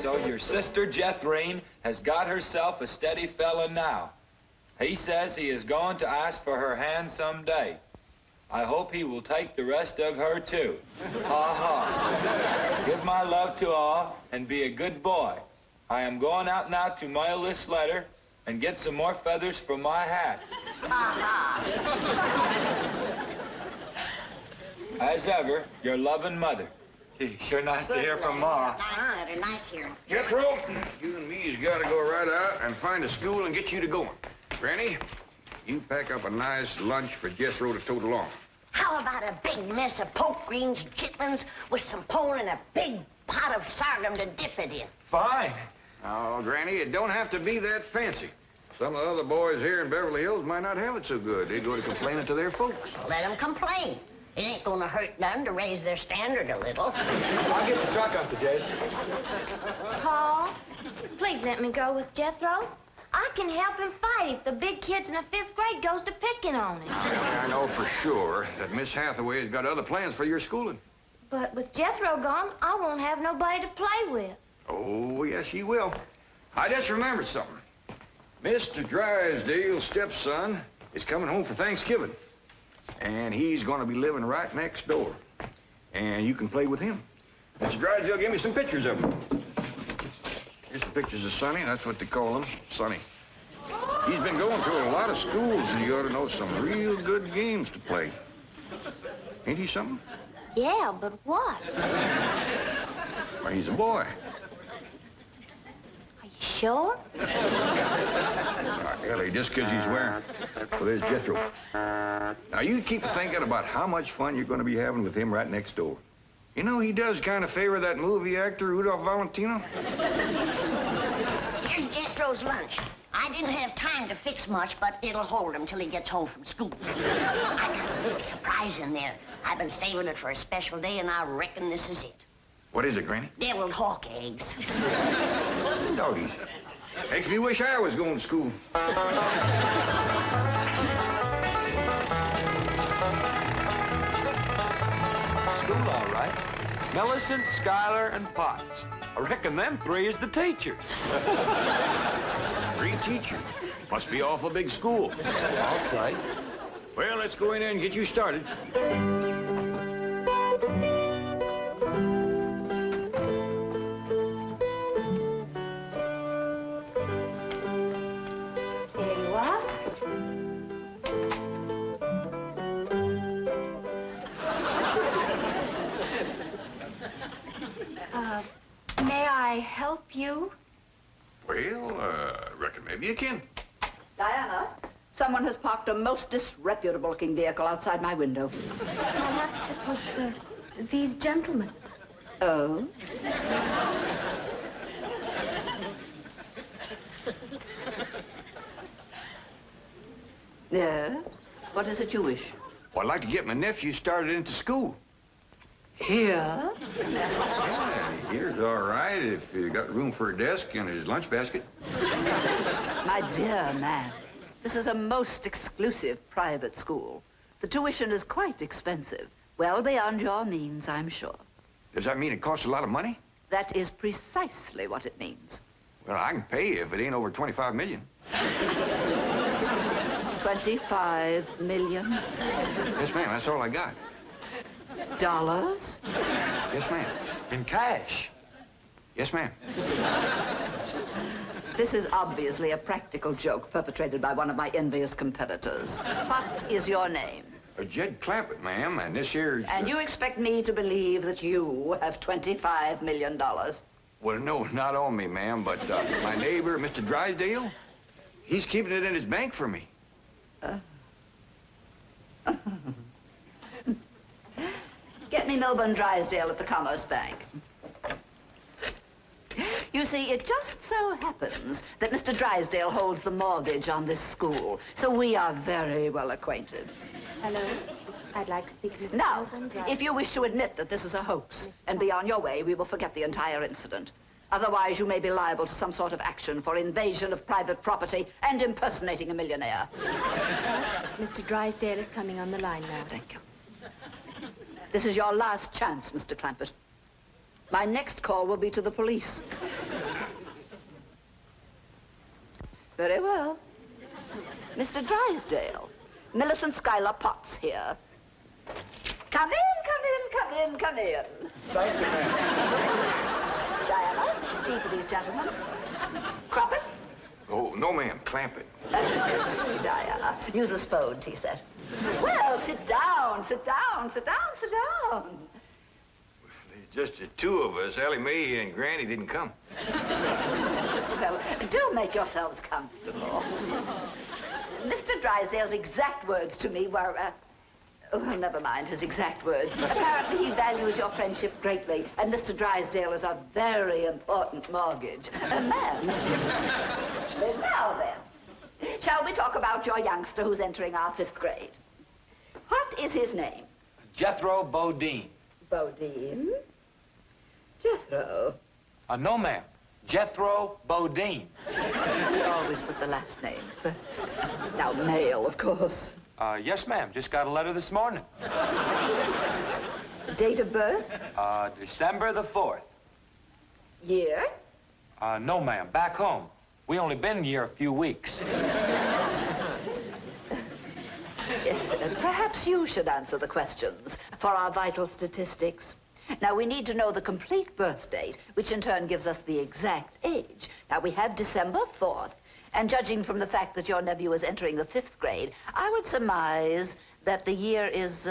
So your sister Jethro has got herself a steady fella now. He says he is going to ask for her hand someday. I hope he will take the rest of her, too. Ha ha. Give my love to all and be a good boy. I am going out now to mail this letter and get some more feathers for my hat. Ha ha. As ever, your loving mother. Gee, sure nice to hear from Ma. Nice letter, nice hearing. Jethro, you and me's got to go right out and find a school and get you to going. Granny, you pack up a nice lunch for Jethro to tote along. How about a big mess of poke greens and chitlins with some pole and a big pot of sorghum to dip it in? Fine. Oh, Granny, it don't have to be that fancy. Some of the other boys here in Beverly Hills might not have it so good. They go to complaining to their folks. Let them complain. It ain't gonna hurt none to raise their standard a little. I'll get the truck up to Jay. Paul, please let me go with Jethro. I can help him fight if the big kids in the 5th grade goes to picking on him. I know for sure that Miss Hathaway has got other plans for your schooling. But with Jethro gone, I won't have nobody to play with. Oh, yes, she will. I just remembered something. Mr. Drysdale's stepson is coming home for Thanksgiving. And he's going to be living right next door. And you can play with him. Mr. Drysdale gave me some pictures of him. Here's some pictures of Sonny. That's what they call him, Sonny. He's been going to a lot of schools, and you ought to know some real good games to play. Ain't he something? Yeah, but what? Well, he's a boy. Are you sure? Ellie, just because he's wearing... Well, there's Jethro. Now, you keep thinking about how much fun you're going to be having with him right next door. You know, he does kind of favor that movie actor, Rudolph Valentino. Here's Jethro's lunch. I didn't have time to fix much, but it'll hold him till he gets home from school. I got a little surprise in there. I've been saving it for a special day, and I reckon this is it. What is it, Granny? Deviled hawk eggs. Doggies. Makes me wish I was going to school. School, all right. Millicent, Schuyler, and Potts. I reckon them 3 is the teachers. 3 teachers. Must be awful big school. I'll say. Well, let's go in there and get you started. May I help you? Well, reckon maybe you can. Diana, someone has parked a most disreputable-looking vehicle outside my window. Perhaps it was these gentlemen. Oh? Yes? What is it you wish? Well, I'd like to get my nephew started into school. Here? Yeah, here's all right if you got room for a desk and his lunch basket. My dear man, this is a most exclusive private school. The tuition is quite expensive. Well beyond your means, I'm sure. Does that mean it costs a lot of money? That is precisely what it means. Well, I can pay you if it ain't over 25 million. 25 million? Yes, ma'am, that's all I got. Dollars? Yes, ma'am. In cash. Yes, ma'am. This is obviously a practical joke perpetrated by one of my envious competitors. What is your name? Jed Clampett, ma'am, and this here's... And you expect me to believe that you have $25 million? Well, no, not on me, ma'am, but my neighbor, Mr. Drysdale, he's keeping it in his bank for me. Get me Melbourne Drysdale at the Commerce Bank. You see, it just so happens that Mr. Drysdale holds the mortgage on this school, so we are very well acquainted. Hello. I'd like to speak to Mr. Now, Melvin Drive. if you wish to admit that this is a hoax and be on your way, we will forget the entire incident. Otherwise, you may be liable to some sort of action for invasion of private property and impersonating a millionaire. Mr. Drysdale is coming on the line now. Thank you. This is your last chance, Mr. Clampett. My next call will be to the police. Very well. Mr. Drysdale, Millicent Schuyler Potts here. Come in, come in, come in, come in. Thank you, ma'am. Diana, tea for these gentlemen. Crumpet? Oh, no, ma'am. Clamp it. Tea, Diana. Use the spode tea set. Well, sit down, sit down, sit down, sit down. There's just the two of us. Allie Mae and Granny didn't come. Well, do make yourselves comfortable. Mr. Drysdale's exact words to me were, oh, never mind his exact words. Apparently he values your friendship greatly, and Mr. Drysdale is a very important mortgage. Ma'am. Now then, shall we talk about your youngster who's entering our 5th grade? What is his name? Jethro Bodine. Bodine? Jethro. No, ma'am. Jethro Bodine. We always put the last name first. Now, male, of course. Yes, ma'am. Just got a letter this morning. Date of birth? December the 4th. Year? No, ma'am. Back home. We only been here a few weeks. Perhaps you should answer the questions for our vital statistics. Now, we need to know the complete birth date, which in turn gives us the exact age. Now, we have December 4th, and judging from the fact that your nephew is entering the 5th grade, I would surmise that the year is,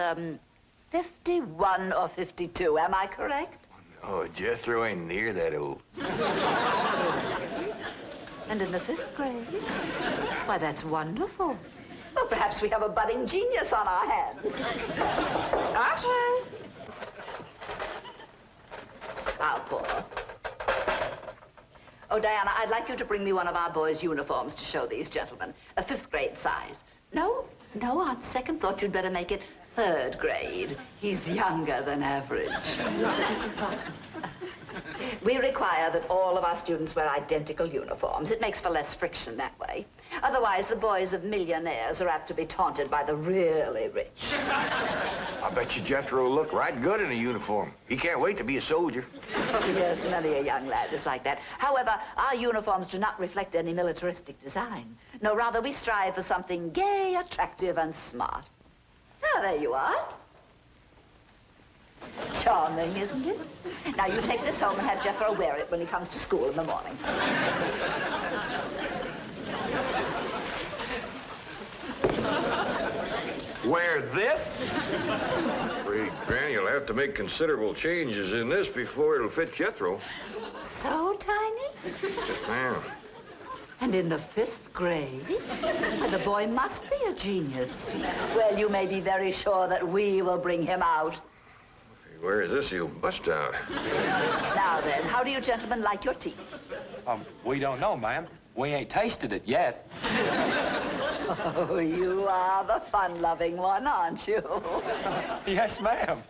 51 or 52. Am I correct? Oh, Jethro ain't near that old. And in the 5th grade? Why, that's wonderful. Well, perhaps we have a budding genius on our hands. Archie! I'll pour. Oh, Diana, I'd like you to bring me one of our boys' uniforms to show these gentlemen. A 5th grade size. No, on second thought, you'd better make it 3rd grade. He's younger than average. We require that all of our students wear identical uniforms. It makes for less friction that way. Otherwise, the boys of millionaires are apt to be taunted by the really rich. I bet you Jethro will look right good in a uniform. He can't wait to be a soldier. Yes, many a young lad is like that. However, our uniforms do not reflect any militaristic design. No, rather, we strive for something gay, attractive, and smart. Ah, there you are. Charming, isn't it? Now, you take this home and have Jethro wear it when he comes to school in the morning. Wear this? Afraid Granny will have to make considerable changes in this before it'll fit Jethro. So tiny? Yes, ma'am. And in the 5th grade? Why, the boy must be a genius. Well, you may be very sure that we will bring him out. If he wears this, he'll bust out. Now then, how do you gentlemen like your tea? We don't know, ma'am. We ain't tasted it yet. Oh, you are the fun-loving one, aren't you? Yes, ma'am.